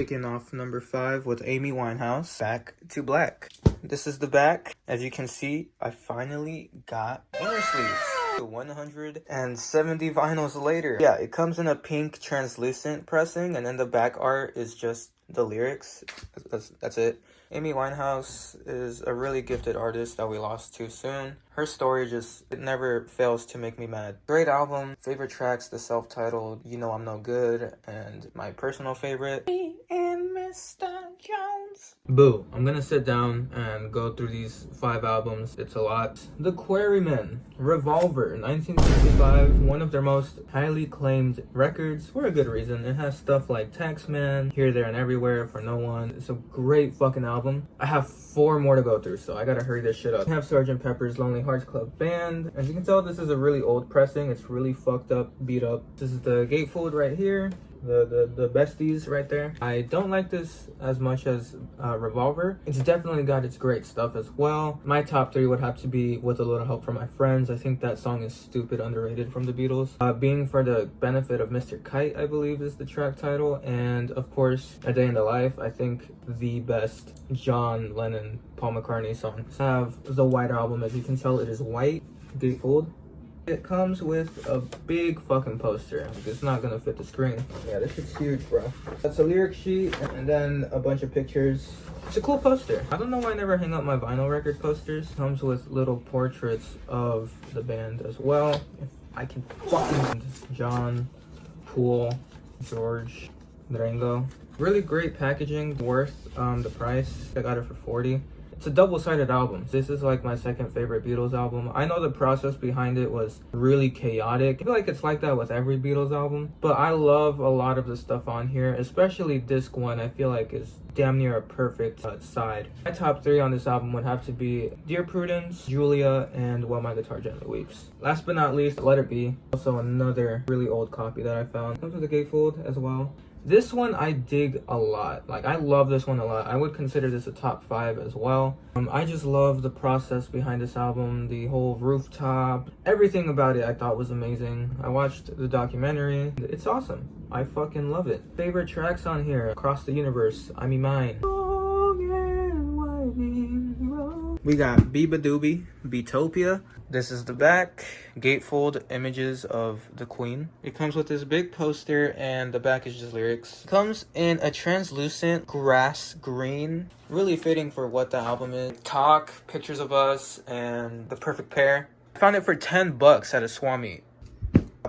kicking off number 5 with Amy Winehouse, Back to Black. This is the back. As you can see, I finally got inner sleeves. 170 vinyls later. Yeah, it comes in a pink translucent pressing, and then the back art is just the lyrics. That's it. Amy Winehouse is a really gifted artist that we lost too soon. Her story it never fails to make me mad. Great album. Favorite tracks, the self-titled You Know I'm No Good, and my personal favorite, Me and Mr. Jones. Boo. I'm gonna sit down and go through these 5 albums. It's a lot. The Quarrymen, Revolver, 1965, one of their most highly claimed records for a good reason. It has stuff like Taxman, Here, There, and Everywhere, For No One. It's a great fucking album. I have 4 more to go through, so I gotta hurry this shit up. I have Sgt. Pepper's Lonely Hearts Club Band. As you can tell, this is a really old pressing. It's really fucked up, beat up. This is the gatefold right here. The besties right there. I don't like this as much as Revolver. It's definitely got its great stuff as well. My top 3 would have to be With a Little Help from My Friends. I think that song is stupid underrated from the Beatles. Being for the Benefit of Mr. Kite, I believe is the track title. And of course, A Day in the Life. I think the best John Lennon, Paul McCartney songs. I have the White Album. As you can tell, it is white, gatefold. It comes with a big fucking poster. It's not gonna fit the screen. Yeah, this shit's huge, bro. That's a lyric sheet and then a bunch of pictures. It's a cool poster. I don't know why I never hang up my vinyl record posters. Comes with little portraits of the band as well. If I can find John, Paul, George, Ringo. Really great packaging, worth the price. I got it for $40. It's a double-sided album. This is like my second favorite Beatles album. I know the process behind it was really chaotic. I feel like it's like that with every Beatles album. But I love a lot of the stuff on here, especially disc 1. I feel like is damn near a perfect side. My top 3 on this album would have to be Dear Prudence, Julia, and While My Guitar Gently Weeps. Last but not least, Let It Be. Also another really old copy that I found. Comes with a gatefold as well. This one I dig a lot. Like, I love this one a lot. I would consider this a top 5 as well. I just love the process behind this album, the whole rooftop. Everything about it I thought was amazing. I watched the documentary. It's awesome. I fucking love it. Favorite tracks on here, Across the Universe, I Mean Mine. We got Biba Doobie, Beatopia. This is the back. Gatefold images of the Queen. It comes with this big poster and the back is just lyrics. Comes in a translucent grass green. Really fitting for what the album is. Talk, pictures of us, and The Perfect Pair. Found it for $10 at a Swami.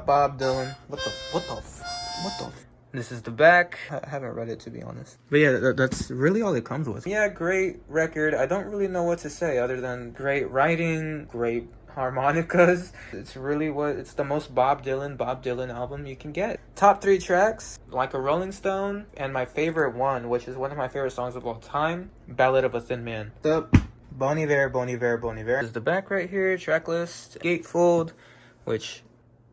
Bob Dylan. What the This is the back. I haven't read it, to be honest. But yeah, that's really all it comes with. Yeah, great record. I don't really know what to say other than great writing, great harmonicas. It's the most Bob Dylan album you can get. Top 3 tracks, Like a Rolling Stone, and my favorite one, which is one of my favorite songs of all time, Ballad of a Thin Man. The Bon Iver. This is the back right here, track list, gatefold, which...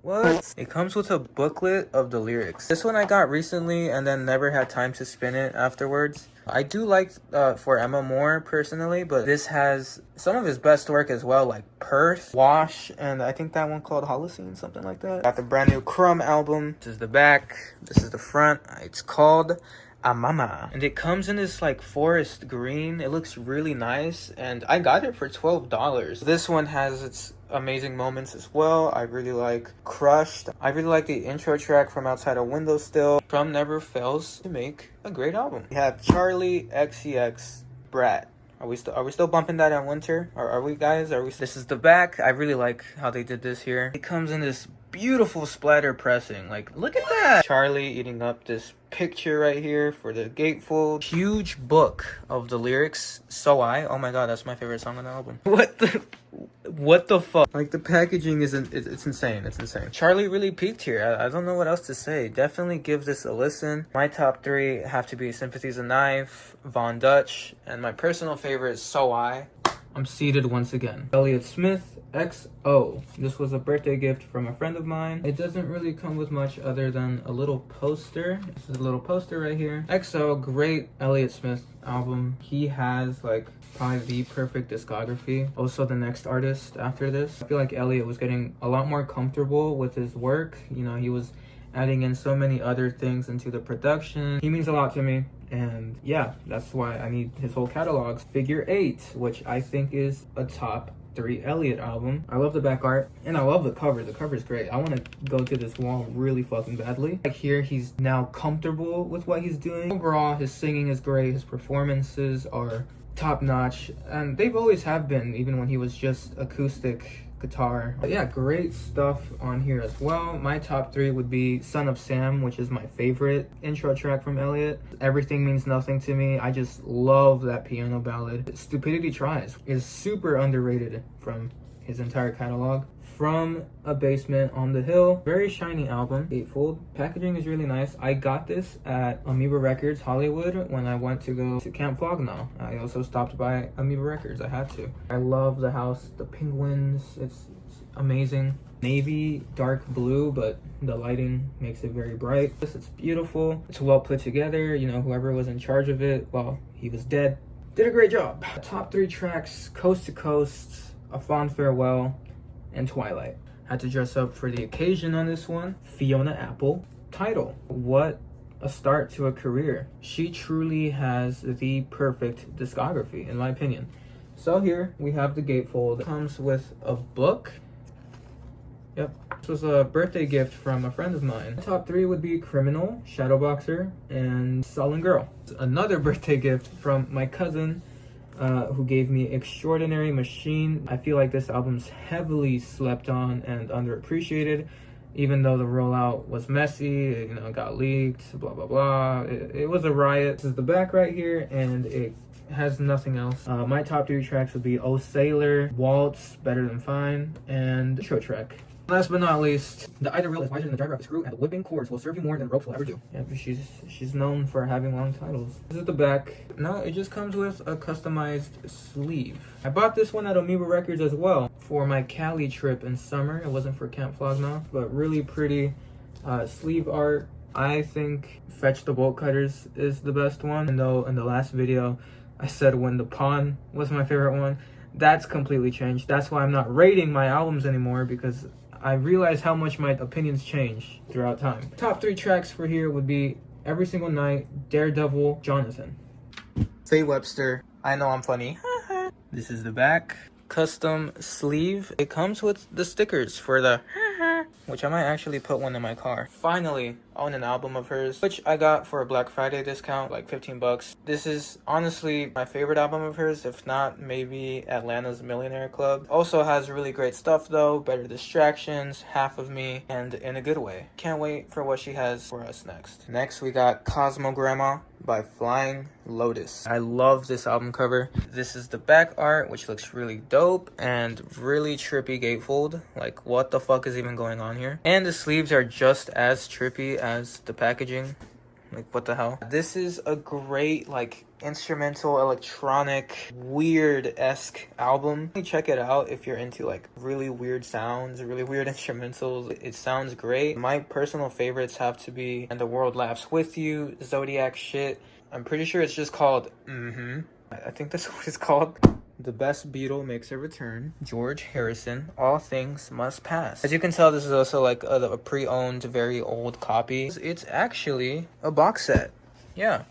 What? It comes with a booklet of the lyrics. This one I got recently and then never had time to spin it afterwards. I do like For Emma more personally, but this has some of his best work as well, like Perth, Wash, and I think that one called Holocene, something like that. Got the brand new Crumb album. This is the back. This is the front. It's called Amama. And it comes in this like forest green. It looks really nice and I got it for $12. This one has its amazing moments as well. I really like Crushed. I really like the intro track from Outside a Window Still. Crumb never fails to make a great album. We have Charli XCX Brat. Are we still bumping that in winter? Are we guys? This is the back. I really like how they did this here. It comes in this beautiful splatter pressing. Like, look at that. Charli eating up this picture right here for the gatefold. Huge book of the lyrics. So oh my god, that's my favorite song on the album. What the fuck? Like, the packaging it's insane. It's insane. Charli really peaked here. I don't know what else to say. Definitely give this a listen. My top 3 have to be Sympathy's a Knife, Von Dutch, and my personal favorite is So I'm seated once again. Elliot Smith, XO. This was a birthday gift from a friend of mine. It doesn't really come with much other than a little poster. This is a little poster right here. XO, great Elliot Smith album. He has like probably the perfect discography. Also the next artist after this. I feel like Elliot was getting a lot more comfortable with his work. You know, he was adding in so many other things into the production. He means a lot to me. And yeah, that's why I need his whole catalog. Figure 8, which I think is a top 3 Elliot album. I love the back art and I love the cover. The cover is great. I want to go to this wall really fucking badly. Like here, he's now comfortable with what he's doing. Overall, his singing is great. His performances are top notch, and they've always have been, even when he was just acoustic guitar. But yeah, great stuff on here as well. My top 3 would be Son of Sam, which is my favorite intro track from Elliot. Everything Means Nothing to Me. I just love that piano ballad. Stupidity Tries is super underrated from his entire catalog. From a Basement on the Hill, very shiny album, gatefold. Packaging is really nice. I got this at Amoeba Records Hollywood when I went to go to Camp Flognaw. I also stopped by Amoeba Records. I had to. I love the house, the penguins. It's amazing. Navy, dark blue, but the lighting makes it very bright. It's beautiful. It's well put together. You know, whoever was in charge of it, well, he was dead. Did a great job. Top 3 tracks: Coast to Coast, A Fond Farewell, and Twilight. Had to dress up for the occasion on this one. Fiona Apple. Title: What a Start to a Career. She truly has the perfect discography, in my opinion. So here we have the gatefold. It comes with a book. Yep. This was a birthday gift from a friend of mine. Top 3 would be Criminal, Shadowboxer, and Sullen Girl. Another birthday gift from my cousin, who gave me Extraordinary Machine. I feel like this album's heavily slept on and underappreciated, even though the rollout was messy, you know, it got leaked, blah, blah, blah. It was a riot. This is the back right here, and it has nothing else. My top 3 tracks would be Oh Sailor, Waltz, Better Than Fine, and intro track. Last but not least, the Ida reel is wider than the driver of the screw, and the whipping cords will serve you more than ropes will ever do. Yeah, but she's known for having long titles. This is the back. No, it just comes with a customized sleeve. I bought this one at Amoeba Records as well for my Cali trip in summer. It wasn't for Camp Flognaw, but really pretty sleeve art. I think Fetch the Bolt Cutters is the best one. And though in the last video I said When the Pawn was my favorite one, that's completely changed. That's why I'm not rating my albums anymore, because I realize how much my opinions change throughout time. Top 3 tracks for here would be Every Single Night, Daredevil, Jonathan. Faye Webster, I Know I'm Funny. This is the back. Custom sleeve. It comes with the stickers for the which I might actually put one in my car. Finally own an album of hers, which I got for a Black Friday discount, like 15 bucks. This is honestly my favorite album of hers, if not maybe Atlanta's Millionaire Club. Also has really great stuff though, Better Distractions, Half of Me, and In a Good Way. Can't wait for what she has for us next. Next we got Cosmogramma by Flying Lotus. I love this album cover. This is the back art, which looks really dope and really trippy gatefold. Like, what the fuck is even going on here? And the sleeves are just as trippy as the packaging. Like, what the hell? This is a great, like, instrumental, electronic, weird-esque album. Check it out if you're into, like, really weird sounds, really weird instrumentals. It sounds great. My personal favorites have to be And the World Laughs With You, Zodiac Shit. I'm pretty sure it's just called I think that's what it's called. The Best Beatle Makes a Return, George Harrison, All Things Must Pass. As you can tell, this is also like a pre-owned, very old copy. It's actually a box set. Yeah,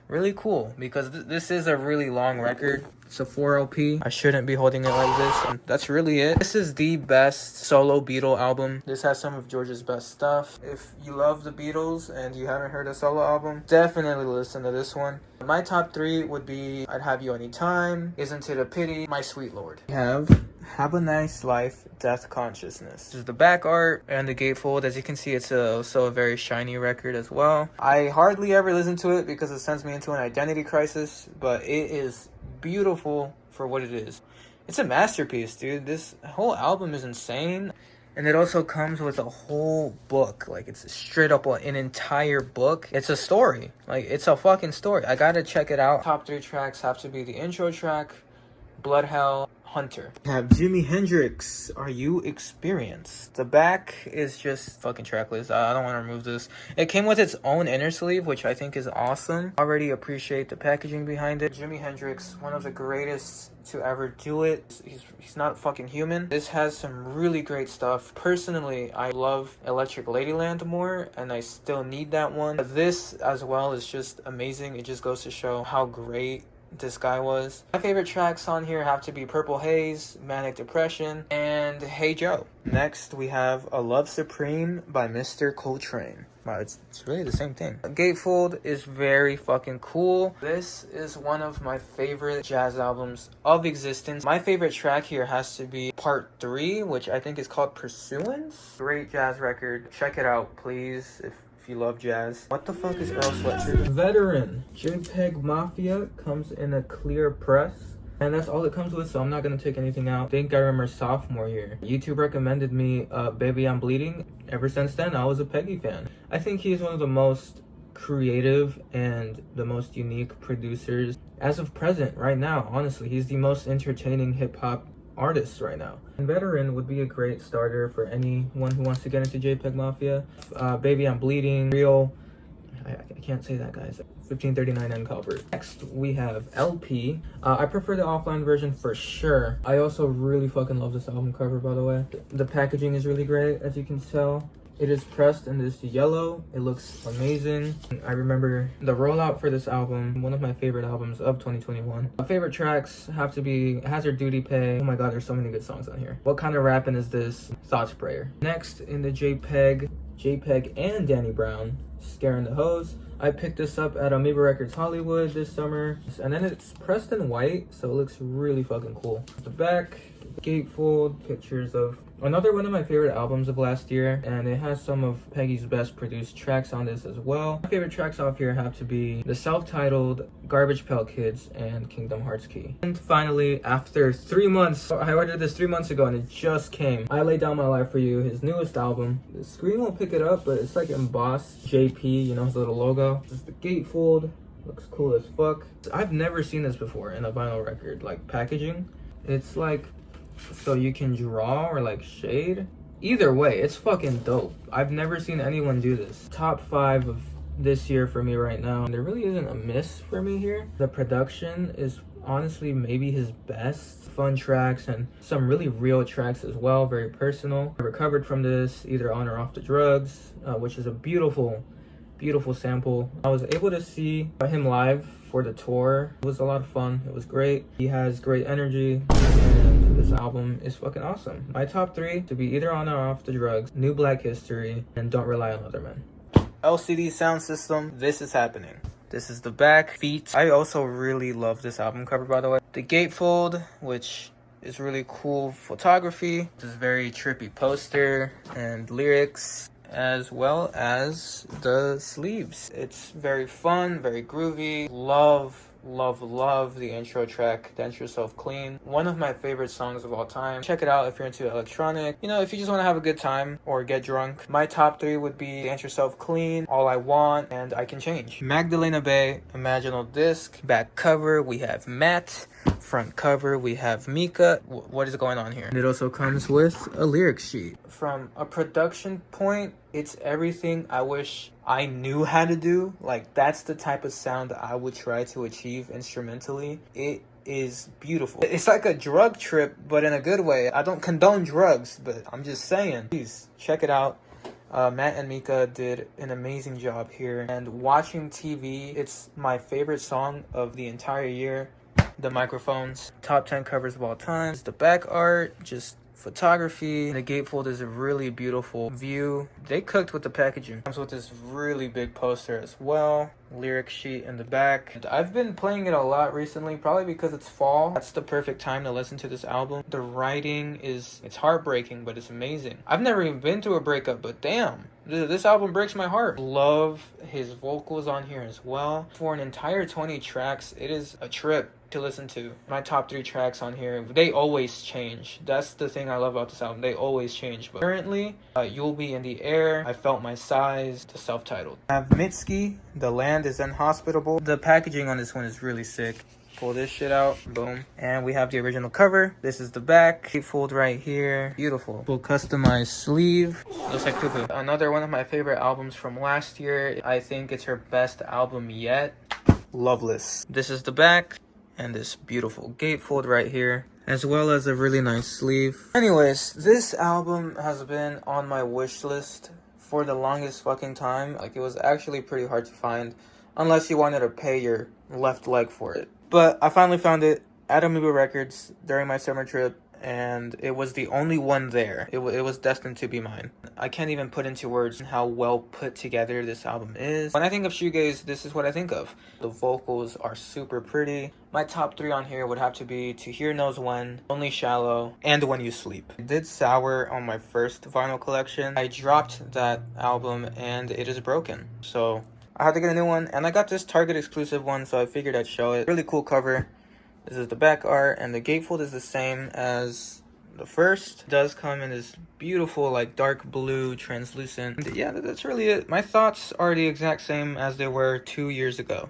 really cool, because this is a really long record. It's a 4 LP. I shouldn't be holding it like this. And that's really it. This is the best solo Beatle album. This has some of George's best stuff. If you love the Beatles and you haven't heard a solo album, definitely listen to this one. My top 3 would be I'd Have You Anytime, Isn't It a Pity, My Sweet Lord. We have a Nice Life, Death Consciousness. This is the back art and the gatefold. As you can see, it's also a very shiny record as well. I hardly ever listen to it because it sends me into an identity crisis, but it is beautiful for what it is. It's a masterpiece, dude. This whole album is insane. And it also comes with a whole book. Like, it's straight up an entire book. It's a story. Like, it's a fucking story. I gotta check it out. Top 3 tracks have to be the intro track, Blood Hell, Hunter. We have Jimi Hendrix, Are You Experienced? The back is just fucking tracklist. I don't want to remove this. It came with its own inner sleeve, which I think is awesome. Already appreciate the packaging behind it. Jimi Hendrix, one of the greatest to ever do it. He's not fucking human. This has some really great stuff. Personally, I love Electric Ladyland more, and I still need that one. But this as well is just amazing. It just goes to show how great this guy was. My favorite tracks on here have to be Purple Haze, Manic Depression, and Hey Joe. Next, we have A Love Supreme by Mr. Coltrane. Wow, it's really the same thing. Gatefold is very fucking cool. This is one of my favorite jazz albums of existence. My favorite track here has to be Part 3, which I think is called Pursuance. Great jazz record. Check it out, please, if you love jazz. What the fuck is Earl Sweatshirt? Veteran. JPEGMAFIA comes in a clear press. And that's all it comes with, so I'm not gonna take anything out. I think I remember sophomore year. YouTube recommended me Baby I'm Bleeding. Ever since then, I was a Peggy fan. I think he's one of the most creative and the most unique producers as of present right now. Honestly, he's the most entertaining hip-hop artist right now. And Veteran would be a great starter for anyone who wants to get into JPEGMAFIA. Baby I'm Bleeding, Real. I can't say that, guys. 1539 and cover. Next, we have LP. I prefer the offline version for sure. I also really fucking love this album cover, by the way. The packaging is really great, as you can tell. It is pressed in this yellow. It looks amazing. I remember the rollout for this album, one of my favorite albums of 2021. My favorite tracks have to be Hazard Duty Pay. Oh my god, there's so many good songs on here. What Kind of Rapping Is This? Thought Sprayer. Next, in the JPEG and Danny Brown, Scaring the Hoes. I picked this up at Amoeba Records Hollywood this summer. And then it's pressed in white, so it looks really fucking cool. The back, gatefold, pictures of another one of my favorite albums of last year, and it has some of Peggy's best produced tracks on this as well. My favorite tracks off here have to be the self-titled Garbage Pail Kids and Kingdom Hearts Key. And finally, after 3 months, I ordered this 3 months ago and it just came. I Lay Down My Life For You, his newest album. The screen won't pick it up, but it's like embossed JP, you know, his little logo. This is the gatefold. Looks cool as fuck. I've never seen this before in a vinyl record, like packaging. It's like, so you can draw or like shade. Either way, it's fucking dope. I've never seen anyone do this. Top 5 of this year for me right now. There really isn't a miss for me here. The production is honestly maybe his best. Fun tracks and some really real tracks as well, very personal. I recovered from this either on or off the drugs, which is a beautiful sample. I was able to see him live for the tour. It was a lot of fun. It was great. He has great energy, and this album is fucking awesome. My top 3 to be either on or off the drugs, New Black History, and Don't Rely on Other Men. LCD Soundsystem, This Is Happening. This is the back, feet. I also really love this album cover, by the way. The gatefold, which is really cool photography. This very trippy poster and lyrics, as well as the sleeves. It's very fun, very groovy. Love the intro track, Dance Yourself Clean. One of my favorite songs of all time. Check it out if you're into electronic. You know, if you just want to have a good time or get drunk. My top 3 would be Dance Yourself Clean, All I Want, and I Can Change. Magdalena Bay, Imaginal Disc. Back cover, we have Matt. Front cover, we have Mika. What is going on here? And it also comes with a lyric sheet. From a production point, it's everything I wish I knew how to do. Like, that's the type of sound I would try to achieve instrumentally. It is beautiful. It's like a drug trip, but in a good way. I don't condone drugs, but I'm just saying. Please, check it out. Matt and Mika did an amazing job here. And watching TV, it's my favorite song of the entire year. The microphones, top 10 covers of all time. The back art, just photography. The gatefold is a really beautiful view. They cooked with the packaging. Comes with this really big poster as well. Lyric sheet in the back. And I've been playing it a lot recently, probably because it's fall. That's the perfect time to listen to this album. The writing it's heartbreaking, but it's amazing. I've never even been through a breakup, but damn, this album breaks my heart. Love his vocals on here as well. For an entire 20 tracks, it is a trip to listen to. My top 3 tracks on here, they always change. That's the thing I love about this album. They always change. But currently, You'll Be in the Air, I Felt My Size, the self-titled. I have Mitski, The Land Is Inhospitable. The packaging on this one is really sick. Pull this shit out, boom. And we have the original cover. This is the back. Gatefold right here. Beautiful. Full customized sleeve. Looks like poo-poo. Another one of my favorite albums from last year. I think it's her best album yet. Loveless. This is the back. And this beautiful gatefold right here, as well as a really nice sleeve. Anyways, this album has been on my wish list for the longest fucking time. Like, it was actually pretty hard to find unless you wanted to pay your left leg for it. But I finally found it at Amoeba Records during my summer trip, and it was the only one there. It was destined to be mine. I can't even put into words how well put together this album is. When I think of shoegaze, this is what I think of. The vocals are super pretty. My top 3 on here would have to be To Hear Knows When, Only Shallow, and When You Sleep. I did sour on my first vinyl collection. I dropped that album and it is broken. So I had to get a new one, and I got this Target exclusive one, so I figured I'd show it. Really cool cover. This is the back art, and the gatefold is the same as the first. It does come in this beautiful, like, dark blue, translucent. And yeah, that's really it. My thoughts are the exact same as they were 2 years ago.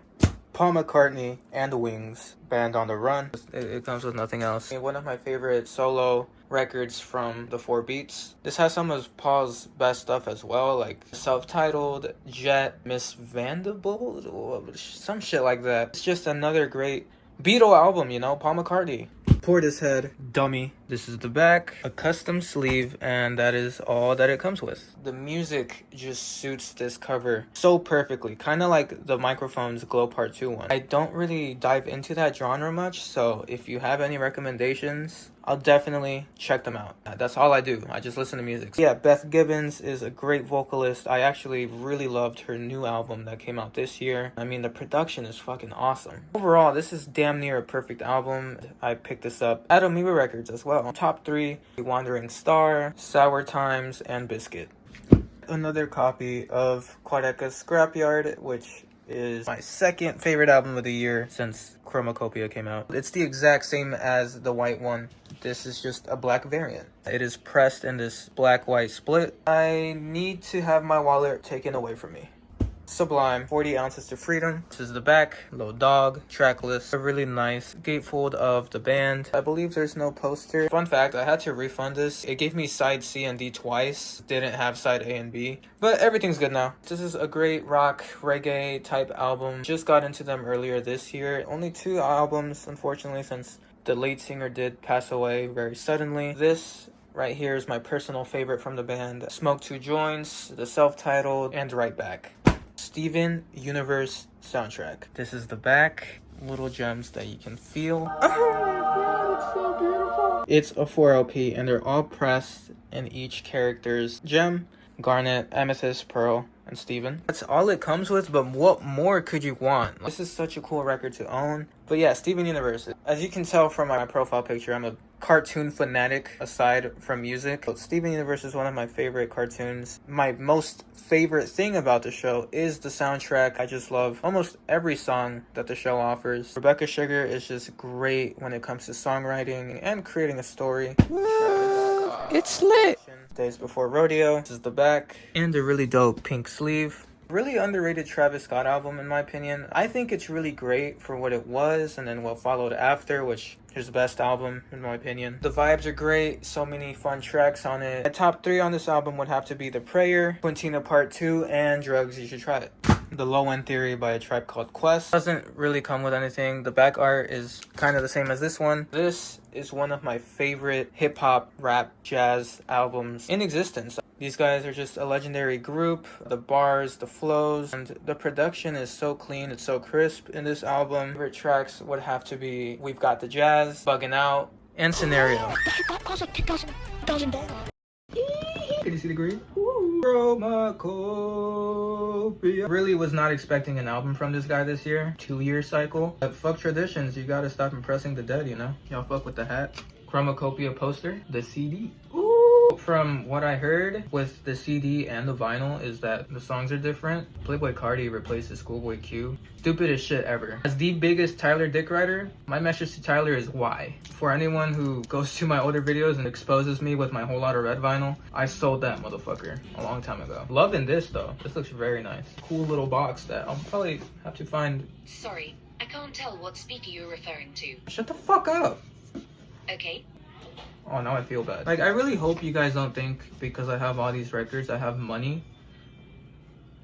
Paul McCartney and the Wings, Band on the Run. It comes with nothing else. One of my favorite solo records from the 4 Beats. This has some of Paul's best stuff as well, like Self-Titled, Jet, Miss Vanderbilt, some shit like that. It's just another great Beatle album, you know, Paul McCartney. Portishead, Dummy. This is the back, a custom sleeve, and that is all that it comes with. The music just suits this cover so perfectly, kind of like the Microphones Glow Part 2 one. I don't really dive into that genre much, so if you have any recommendations, I'll definitely check them out. That's all I do. I just listen to music. Yeah, Beth Gibbons is a great vocalist. I actually really loved her new album that came out this year. I mean, the production is fucking awesome. Overall, this is damn near a perfect album. I picked this up at Amoeba Records as well. Top 3, Wandering Star, Sour Times, and Biscuit. Another copy of Quadeca's Scrapyard, which is my second favorite album of the year since Chromacopia came out. It's the exact same as the white one. This is just a black variant. It is pressed in this black-white split. I need to have my wallet taken away from me. Sublime, 40 Ounces to Freedom. This is the back, Low Dog, track list, a really nice gatefold of the band. I believe there's no poster. Fun fact, I had to refund this. It gave me side C and D twice, didn't have side A and B, but everything's good now. This is a great rock, reggae type album. Just got into them earlier this year. Only 2 albums, unfortunately, since the lead singer did pass away very suddenly. This right here is my personal favorite from the band. Smoke 2 Joints, the self-titled, and Right Back. Steven Universe soundtrack. This is the back. Little gems that you can feel. Oh my god, it's so beautiful. It's a 4 LP, and they're all pressed in each character's gem, garnet, amethyst, pearl, and Steven. That's all it comes with, but what more could you want? This is such a cool record to own. But yeah, Steven Universe. As you can tell from my profile picture, I'm a cartoon fanatic aside from music. But Steven Universe is one of my favorite cartoons. My most favorite thing about the show is the soundtrack. I just love almost every song that the show offers. Rebecca Sugar is just great when it comes to songwriting and creating a story. It's lit! Days Before Rodeo. This is the back. And a really dope pink sleeve. Really underrated Travis Scott album in my opinion. I think it's really great for what it was and then what followed after, which is the best album in my opinion. The vibes are great, so many fun tracks on it. My top 3 on this album would have to be The Prayer, Quintina Part 2, and Drugs You Should Try It. The Low End Theory by A Tribe Called Quest. Doesn't really come with anything. The back art is kind of the same as this one. This is one of my favorite hip-hop, rap, jazz albums in existence. These guys are just a legendary group. The bars, the flows, and the production is so clean, it's so crisp in this album. Favorite tracks would have to be We've Got the Jazz, Bugging Out, and Scenario. Can you see the green? Chromacopia. Really was not expecting an album from this guy this year. 2-year cycle. But fuck traditions, you gotta stop impressing the dead, you know? Y'all fuck with the hat. Chromacopia poster, the CD. Ooh. From what I heard with the CD and the vinyl is that the songs are different. Playboy Cardi replaces Schoolboy Q. Stupidest shit ever. As the biggest Tyler Dick writer, my message to Tyler is why. For anyone who goes to my older videos and exposes me with my Whole Lotta Red vinyl, I sold that motherfucker a long time ago. Loving this though. This looks very nice. Cool little box that I'll probably have to find. Sorry, I can't tell what speaker you're referring to. Shut the fuck up. Okay. Oh, now I feel bad. Like, I really hope you guys don't think because I have all these records, I have money.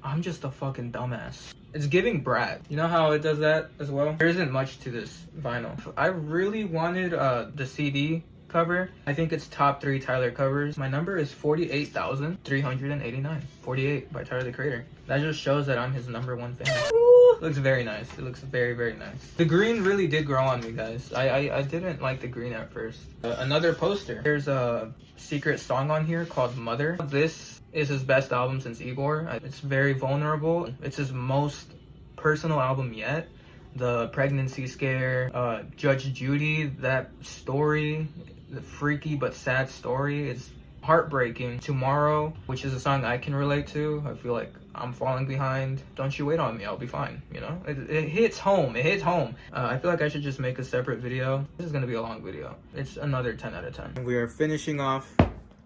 I'm just a fucking dumbass. It's giving Brat. You know how it does that as well? There isn't much to this vinyl. I really wanted the CD cover. I think it's top 3 Tyler covers. My number is 48,389. 48 by Tyler the Creator. That just shows that I'm his #1 fan. It looks very nice. It looks very, very nice. The green really did grow on me, guys. I didn't like the green at first. Another poster. There's a secret song on here called Mother. This is his best album since Igor. It's very vulnerable. It's his most personal album yet. The pregnancy scare, Judge Judy, that story, the freaky but sad story is heartbreaking. Tomorrow, which is a song I can relate to. I feel like I'm falling behind. Don't you wait on me, I'll be fine, you know? It hits home, it hits home. I feel like I should just make a separate video. This is gonna be a long video. It's another 10 out of 10. We are finishing off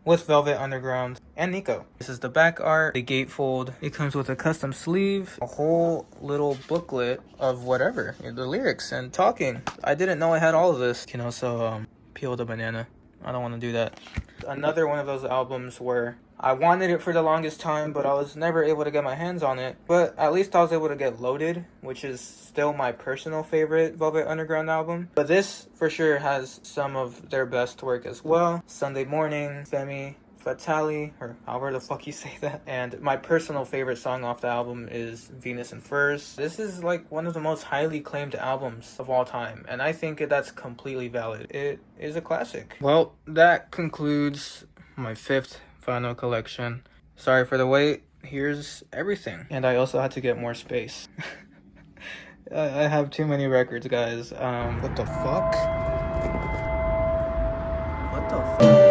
with Velvet Underground and Nico. This is the back art, the gatefold. It comes with a custom sleeve, a whole little booklet of whatever, the lyrics and talking. I didn't know I had all of this. You can also peel the banana. I don't want to do that. Another one of those albums where I wanted it for the longest time, but I was never able to get my hands on it. But at least I was able to get Loaded, which is still my personal favorite Velvet Underground album. But this for sure has some of their best work as well. Sunday Morning, Femme Fatale, or however the fuck you say that. And my personal favorite song off the album is Venus and Furs. This is like one of the most highly claimed albums of all time, and I think that's completely valid. It is a classic. Well, that concludes my 5th vinyl collection. Sorry for the wait. Here's everything. And I also had to get more space. I have too many records, guys. What the fuck? What the fuck?